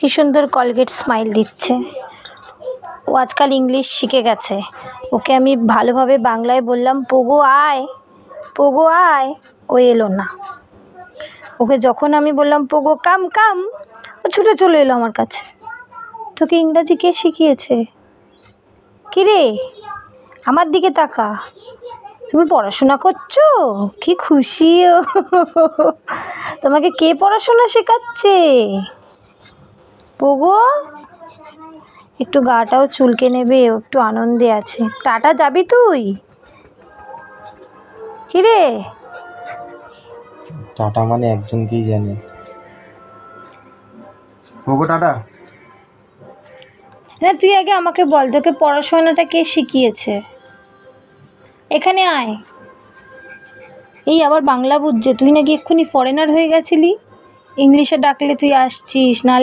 কি সুন্দর Colgate smile দিচ্ছে। ও আজকাল ইংলিশ শিখে গেছে। ওকে আমি ভালোভাবে বাংলায় বললাম পোগো আয়, পোগো আয়, ও এলো না। ওকে যখন আমি বললাম পোগো কাম কাম, ও ছুটে চলে এলো আমার কাছে। তোকে ইংরাজি কে শিখিয়েছে? কি রে, আমার দিকে তাকা, তুমি পড়াশোনা করছো? কি খুশি ও। তোমাকে কে পড়াশোনা শেখাচ্ছে? পোগো একটু গাটাও চুলকে নেবে, একটু আনন্দে আছে। টাটা যাবি তুই? কিরে, টাটা মানে একজনকেই জানে। Pogo tata. না তুই আগে আমাকে বল, তোকে পড়াশোনাটা কে শিখিয়েছে? এখানে আয়। এই আবার বাংলা বুঝছে, তুই নাকি এক্ষুনি ফরেনার হয়ে গেছিলি, ইংলিশে ডাকলে তুই আসছিস না।